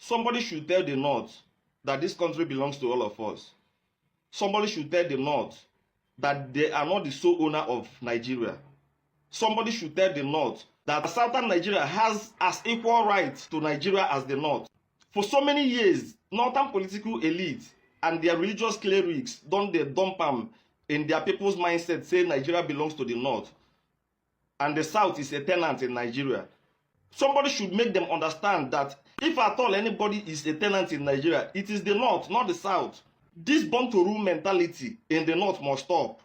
Somebody should tell the North that this country belongs to all of us. Somebody should tell the North that they are not the sole owner of Nigeria. Somebody should tell the North that Southern Nigeria has as equal rights to Nigeria as the North. For so many years, Northern political elite and their religious clerics don't they dump them in their people's mindset, say Nigeria belongs to the North and the South is a tenant in Nigeria. Somebody should make them understand that if at all anybody is a tenant in Nigeria, it is the North, not the South. This born to rule mentality in the North must stop.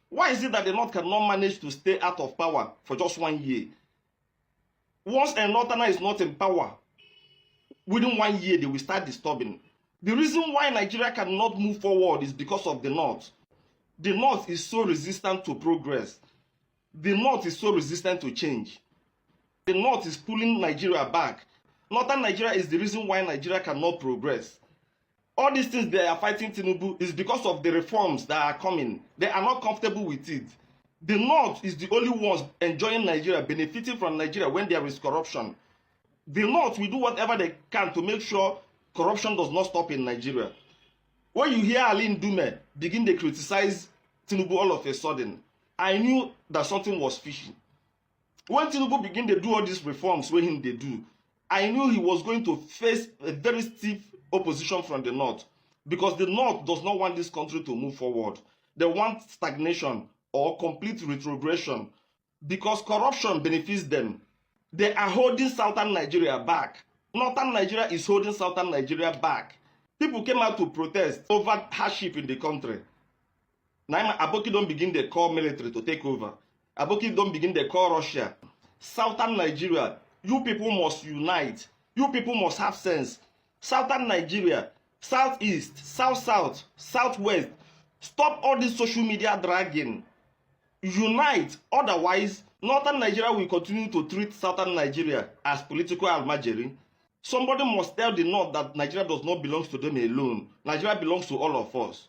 Why is it that the North cannot manage to stay out of power for just 1 year? Once a Northerner is not in power, within 1 year they will start disturbing. The reason why Nigeria cannot move forward is because of the North. The North is so resistant to progress. The North is so resistant to change. The North is pulling Nigeria back. Northern Nigeria is the reason why Nigeria cannot progress. All these things they are fighting Tinubu is because of the reforms that are coming. They are not comfortable with it. The North is the only ones enjoying Nigeria, benefiting from Nigeria when there is corruption. The North will do whatever they can to make sure corruption does not stop in Nigeria. When you hear Ali Ndume begin to criticize Tinubu all of a sudden, I knew that something was fishy. When Tinubu began to do all these reforms when they do, I knew he was going to face a very stiff opposition from the North, because the North does not want this country to move forward. They want stagnation or complete retrogression because corruption benefits them. They are holding Southern Nigeria back. Northern Nigeria is holding Southern Nigeria back. People came out to protest over hardship in the country. Now Aboki don't begin to call military to take over. Aboki don't begin to call Russia. Southern Nigeria, you people must unite. You people must have sense. Southern Nigeria, Southeast, South-South, Southwest, stop all this social media dragging. Unite, otherwise, Northern Nigeria will continue to treat Southern Nigeria as political almajiri. Somebody must tell the North that Nigeria does not belong to them alone. Nigeria belongs to all of us.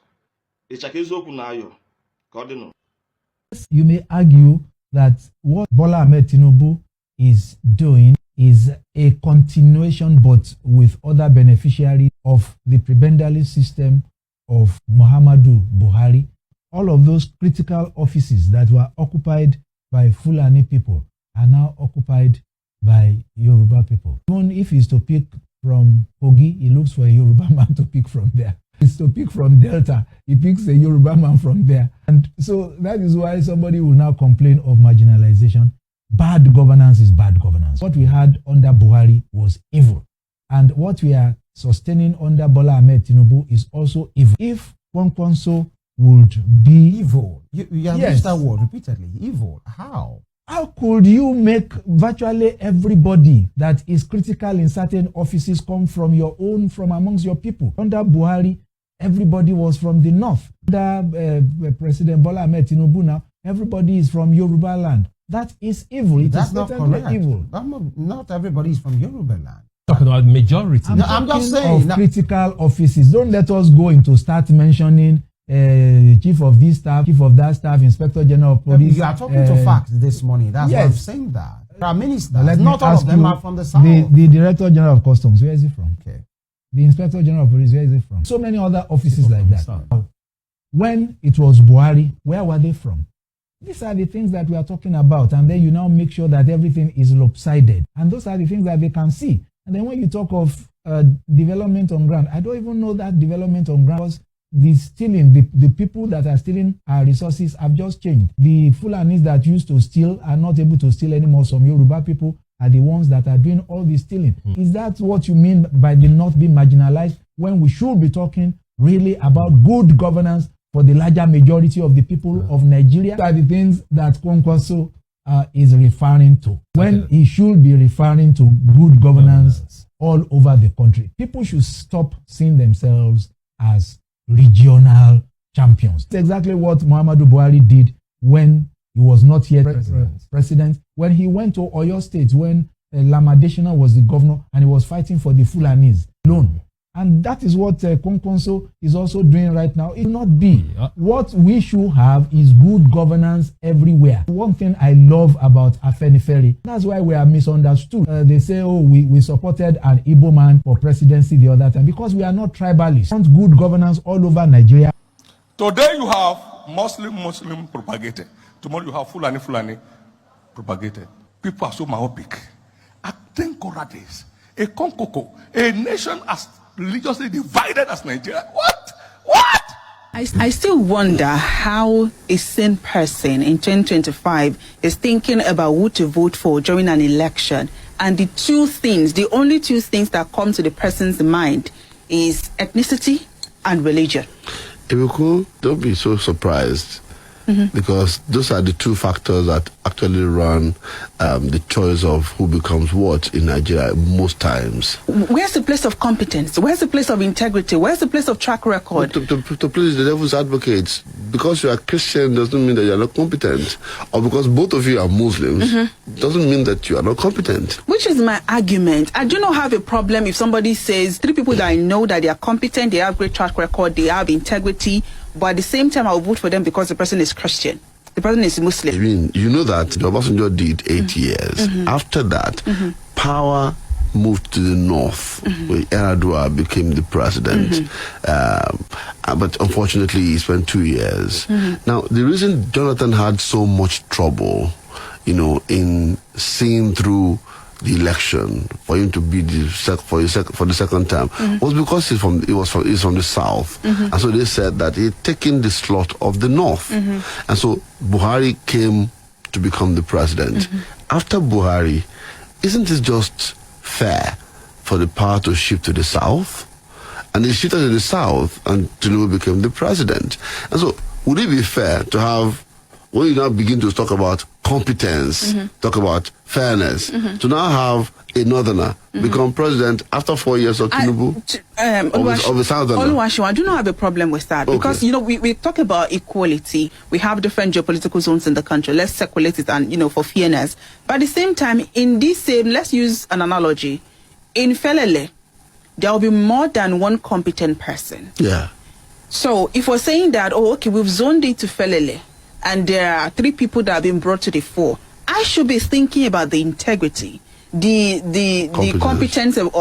You may argue that what Bola Ahmed Tinubu is doing is a continuation, but with other beneficiaries of the prebendary system of Muhammadu Buhari. All of those critical offices that were occupied by Fulani people are now occupied by Yoruba people. Even if he's to pick from Kogi, he looks for a Yoruba man to pick from there. If he's to pick from Delta, he picks a Yoruba man from there. And so that is why somebody will now complain of marginalization. Bad governance is bad governance. What we had under Buhari was evil. And what we are sustaining under Bola Ahmed Tinubu is also evil. If Kwankwanso would be evil. You have used that word repeatedly. Evil. How? How could you make virtually everybody that is critical in certain offices come from your own, from amongst your people? Under Buhari, everybody was from the north. Under President Bola Ahmed Tinubu now, everybody is from Yoruba land. That is evil. That's not correct. Evil. Not everybody is from Yoruba land. Talking about majority. I'm just saying. Of critical offices. Don't let us go into start mentioning chief of this staff, chief of that staff, inspector general of police. You are talking to facts this morning. That's why I'm saying that. Prime Minister, not all of them are from the south. The director general of customs, where is he from? Okay. The inspector general of police, where is he from? So many other offices like that. When it was Buhari, where were they from? These are the things that we are talking about, and then you now make sure that everything is lopsided. And those are the things that they can see. And then when you talk of development on ground, I don't even know that development on ground was the stealing. The people that are stealing our resources have just changed. The Fulanis that used to steal are not able to steal anymore. Some Yoruba people are the ones that are doing all the stealing. Is that what you mean by the North being marginalized, when we should be talking really about good governance for the larger majority of the people of Nigeria? These are the things that Kwankwaso is referring to, when he should be referring to good governance all over the country. People should stop seeing themselves as regional champions. It's exactly what Muhammadu Buhari did when he was not yet president. When he went to Oyo State, when Lamadeshina was the governor and he was fighting for the Fulanis alone. And that is what Konkonso is also doing right now. It will not be. What we should have is good governance everywhere. One thing I love about Afenifere, that's why we are misunderstood. They say, oh, we supported an Igbo man for presidency the other time because we are not tribalists. We want good governance all over Nigeria. Today you have Muslim propagated. Tomorrow you have Fulani propagated. People are so myopic. I think this. A Konkoko, a nation as religiously divided as Nigeria. What? I still wonder how a sane person in 2025 is thinking about who to vote for during an election. And the only two things that come to the person's mind is ethnicity and religion. Ebuku, don't be so surprised. Because those are the two factors that actually run the choice of who becomes what in Nigeria most times. Where's the place of competence? Where's the place of integrity? Where's the place of track record? To please the devil's advocates, because you are Christian doesn't mean that you are not competent. Or because both of you are Muslims doesn't mean that you are not competent. Which is my argument. I do not have a problem if somebody says 3 people that I know that they are competent, they have great track record, they have integrity, but at the same time, I will vote for them because the person is Christian. The person is Muslim. I mean, you know that Obasanjo did 8 years. After that, power moved to the north, where Yar'Adua became the president. But unfortunately, he spent 2 years. Now, the reason Jonathan had so much trouble, in seeing through the election for him to be for the second term was because he's from the south, and so they said that he had taken the slot of the north, and so Buhari came to become the president. After Buhari, isn't it just fair for the power to shift to the south? And he shifted to the south, and Tinubu became the president. And so, would it be fair to have, when you now begin to talk about competence, talk about fairness, to now have a northerner become president after 4 years of Tinubu, of a southerner? Oluwaseun, I do not have a problem with that, because we talk about equality. We have different geopolitical zones in the country. Let's circulate it, and for fairness. But at the same time, in this same, let's use an analogy. In Felele, there will be more than one competent person. Yeah. So if we're saying that, we've zoned it to Felele, and there are 3 people that have been brought to the fore, I should be thinking about the integrity, the competence of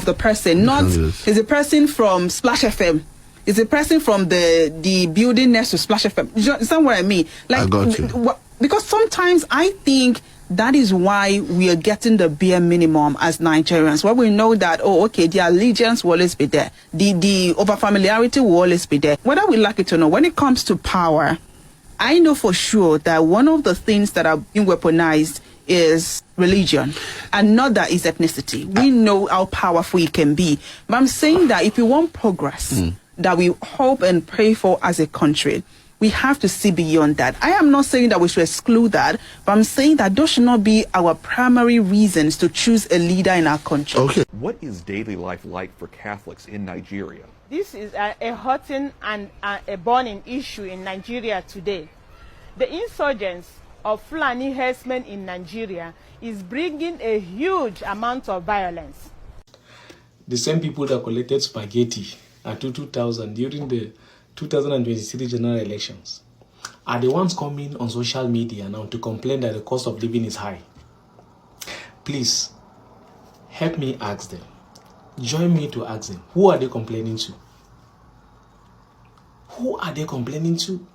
the person. Not is a person from Splash FM, is a person from the building next to Splash FM. You understand what I mean? I got you. Because sometimes I think that is why we are getting the bare minimum as Nigerians, where we know that, the allegiance will always be there, the over-familiarity will always be there. Whether we like it or not, when it comes to power, I know for sure that one of the things that are being weaponized is religion, and not that is ethnicity. We know how powerful it can be. But I'm saying that if we want progress that we hope and pray for as a country, we have to see beyond that. I am not saying that we should exclude that, but I'm saying that those should not be our primary reasons to choose a leader in our country. Okay. What is daily life like for Catholics in Nigeria? This is a hurting and a burning issue in Nigeria today. The insurgence of Fulani herdsmen in Nigeria is bringing a huge amount of violence. The same people that collected spaghetti at 2000 during the 2023 general elections are the ones coming on social media now to complain that the cost of living is high. Please, help me ask them. Join me to ask them. Who are they complaining to? Who are they complaining to?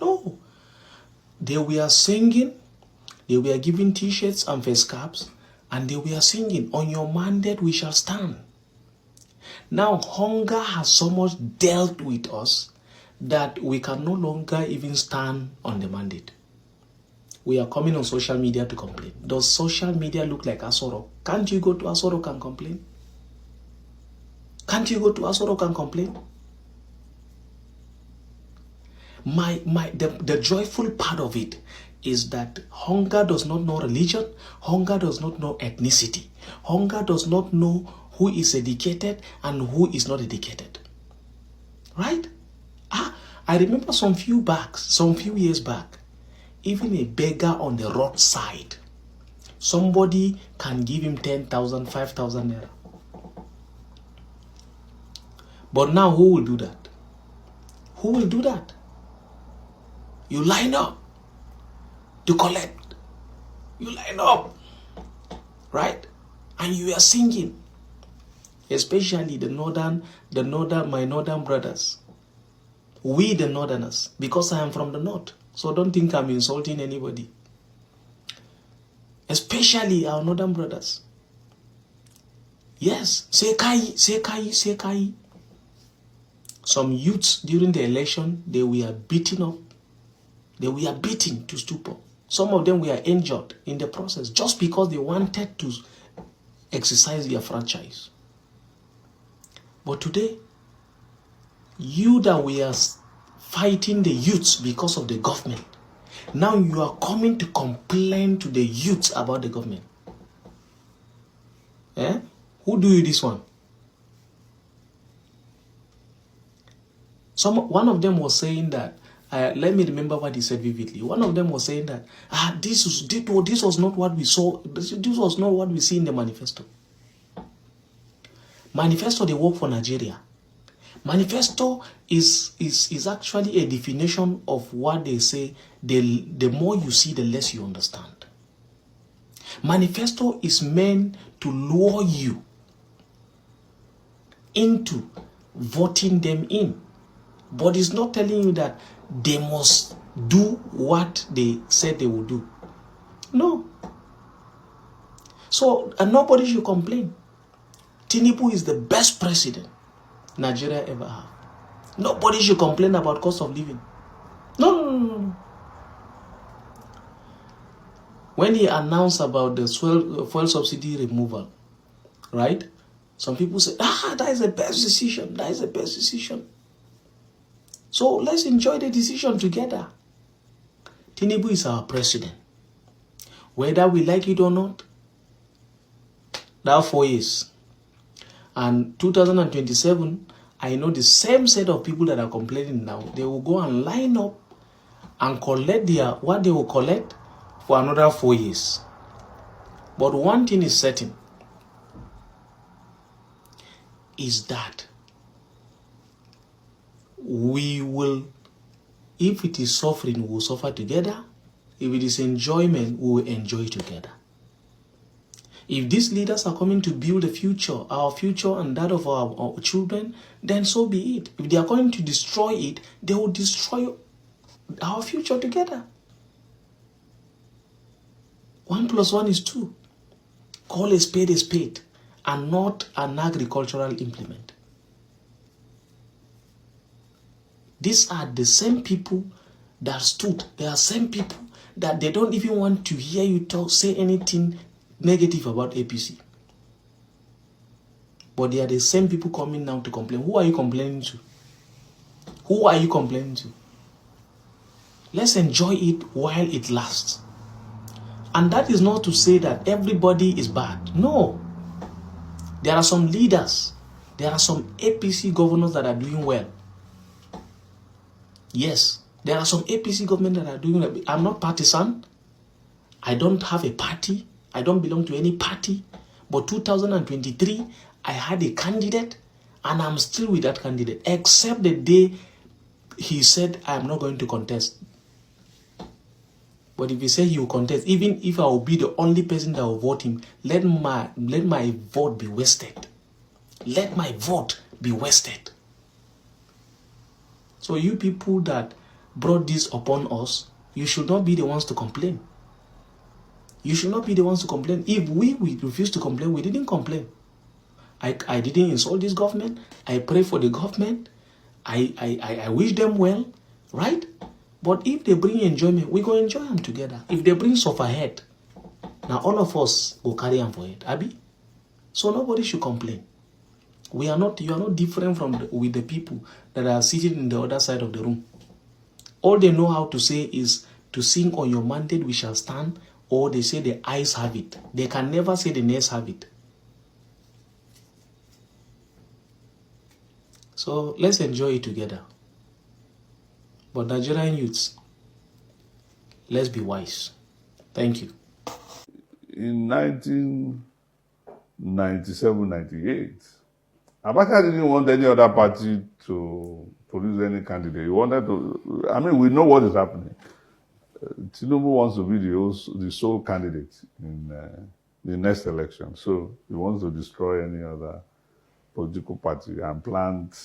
No. They were singing, they were giving t-shirts and face caps, and they were singing, "On your mandate we shall stand." Now, hunger has so much dealt with us that we can no longer even stand on the mandate. We are coming on social media to complain. Does social media look like Asoro? Can't you go to Asoro and complain? Can't you go to Asoro and complain? The joyful part of it is that hunger does not know religion, hunger does not know ethnicity, hunger does not know who is educated and who is not educated. Right? I remember some few years back, even a beggar on the roadside, somebody can give him 10,000, 5,000 naira. But now who will do that? Who will do that? You line up to collect. You line up, right? And you are singing. Especially my northern brothers. We the northerners, because I am from the north. So don't think I'm insulting anybody. Especially our northern brothers. Yes, Sekai, Sekai, Sekai. Some youths during the election, they were beaten up. They were beaten to stupor. Some of them were injured in the process just because they wanted to exercise their franchise. But today, you that we are fighting the youths because of the government, now you are coming to complain to the youths about the government. Eh? Who do you this one? One of them was saying that, let me remember what he said vividly. One of them was saying that, this was not what we saw, this was not what we see in the manifesto. Manifesto, they work for Nigeria. Manifesto is actually a definition of what they say. The more you see, the less you understand. Manifesto is meant to lure you into voting them in. But it's not telling you that they must do what they said they will do. No. So, and nobody should complain. Tinubu is the best president Nigeria ever had. Nobody should complain about cost of living. No. When he announced about the fuel subsidy removal, right? Some people say, that is the best decision. That is the best decision. So let's enjoy the decision together. Tinubu is our president. Whether we like it or not, that 4 years. And 2027, I know the same set of people that are complaining now, they will go and line up and collect what they will collect for another 4 years. But one thing is certain, is that we will, if it is suffering, we will suffer together. If it is enjoyment, we will enjoy together. If these leaders are coming to build a future, our future and that of our children, then so be it. If they are going to destroy it, they will destroy our future together. 1 + 1 is 2. Call a spade, and not an agricultural implement. These are the same people that stood. They are same people that they don't even want to hear you say anything negative about APC. But they are the same people coming now to complain. Who are you complaining to? Who are you complaining to? Let's enjoy it while it lasts. And that is not to say that everybody is bad. No. There are some leaders. There are some APC governors that are doing well. Yes. There are some APC government that are doing well. I'm not partisan. I don't have a party. I don't belong to any party. But 2023, I had a candidate, and I'm still with that candidate, except the day he said, I'm not going to contest. But if he said he will contest, even if I will be the only person that will vote him, let my vote be wasted. Let my vote be wasted. So you people that brought this upon us, you should not be the ones to complain. You should not be the ones to complain. If we refuse to complain, we didn't complain. I didn't insult this government. I pray for the government. I wish them well, right? But if they bring enjoyment, we go enjoy them together. If they bring sufferhead, now all of us will carry them for it, Abi. So nobody should complain. You are not different with the people that are sitting in the other side of the room. All they know how to say is to sing on your mandate we shall stand, or they say the eyes have it. They can never say the nails have it. So let's enjoy it together. But Nigerian youths, let's be wise. Thank you. In 1997-98, Abacha didn't want any other party to produce any candidate. He wanted to, I mean, we know what is happening. Tinubu wants to be the sole candidate in the next election. So he wants to destroy any other political party and plant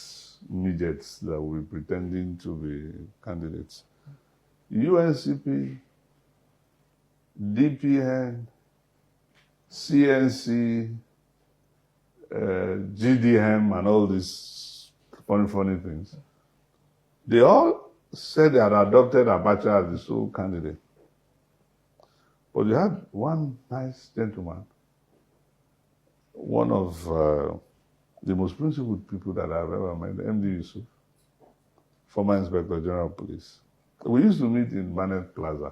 midgets that will be pretending to be candidates. UNCP, DPN, CNC, GDM, and all these funny things, they all said they had adopted Abacha as the sole candidate. But you had one nice gentleman, one of the most principled people that I've ever met, MD Yusuf, former Inspector General of Police. We used to meet in Barnett Plaza.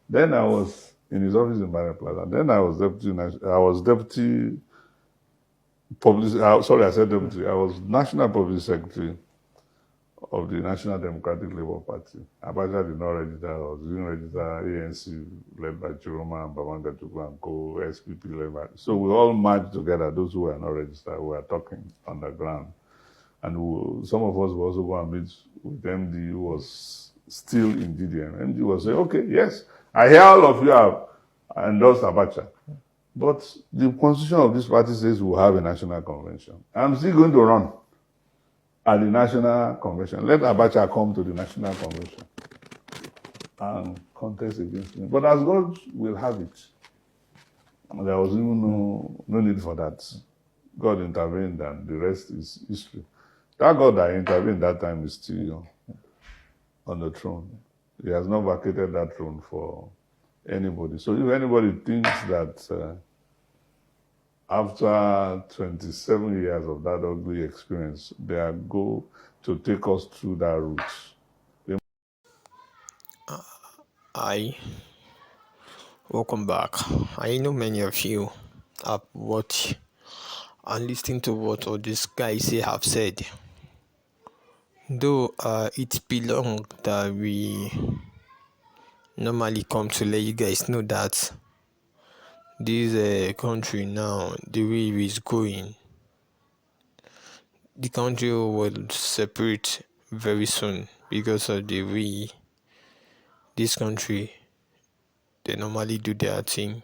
Then I was in his office in Barnett Plaza. Then I was deputy public, sorry, I said deputy. I was National Public Secretary of the National Democratic Labour Party. Abacha did not register. I was doing register ANC led by Chiroma and Babanga Chukwu and co, SPP led by. So we all marched together, those who were not registered. We were talking on the ground. And some of us will also go and meet with MD, who was still in GDM. MD was saying, okay, yes, I hear all of you have endorsed Abacha. But the constitution of this party says we'll have a national convention. I'm still going to run at the national convention. Let Abacha come to the national convention and contest against me. But as God will have it, there was even no need for that. God intervened and the rest is history. That God that intervened that time is still on the throne. He has not vacated that throne for anybody. So if anybody thinks that after 27 years of that ugly experience, they are going to take us through that route. Hi, welcome back. I know many of you have watched and listened to what all these guys have said. Though it belongs that we normally come to let you guys know that this country now, the way it is going, the country will separate very soon because of the way this country, they normally do their thing.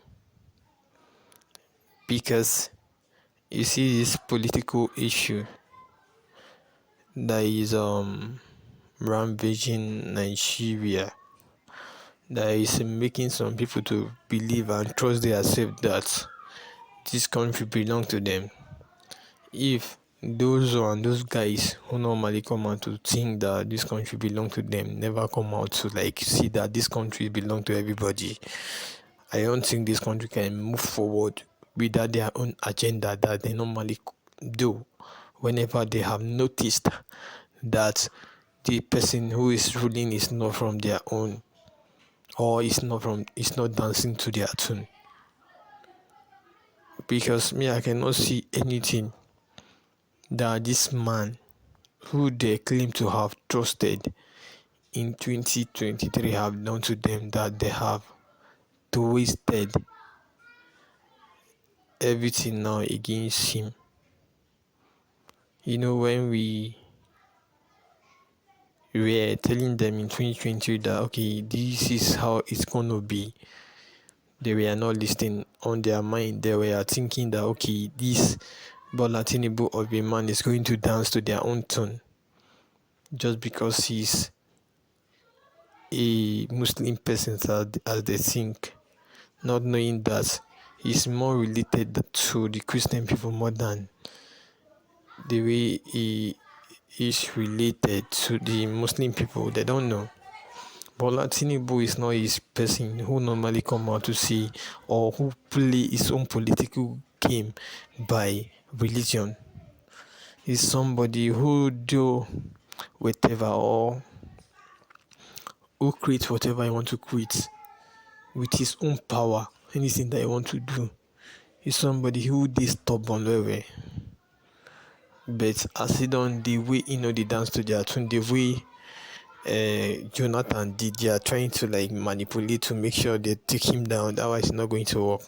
Because you see this political issue that is rampaging Nigeria, that is making some people to believe and trust themselves that this country belongs to them. If those guys who normally come out to think that this country belongs to them never come out to see that this country belongs to everybody, I don't think this country can move forward without their own agenda that they normally do whenever they have noticed that the person who is ruling is not from their own, or is not dancing to their tune. Because me, I cannot see anything that this man who they claim to have trusted in 2023 have done to them that they have twisted everything now against him. When we were telling them in 2020 that okay, this is how it's gonna be, they were not listening. On their mind, they were thinking that okay, this Bola Tinubu of a man is going to dance to their own tune just because he's a Muslim person, as they think, not knowing that he's more related to the Christian people more than the way he is related to the Muslim people. They don't know. Bola Tinubu is not his person who normally come out to see or who play his own political game by religion. He's somebody who do whatever or who creates whatever he want to create with his own power. Anything that he want to do. He's somebody who is stubborn way. But as he done the way they dance to their tune, the way Jonathan did, they are trying to manipulate to make sure they take him down. Otherwise it's not going to work.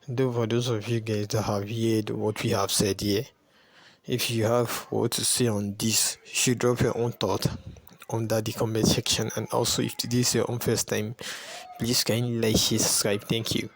Though for those of you guys that have heard what we have said here, If you have what to say on this, you should drop your own thought under the comment section. And also, if this is your own first time, please kindly like, share, subscribe. Thank you.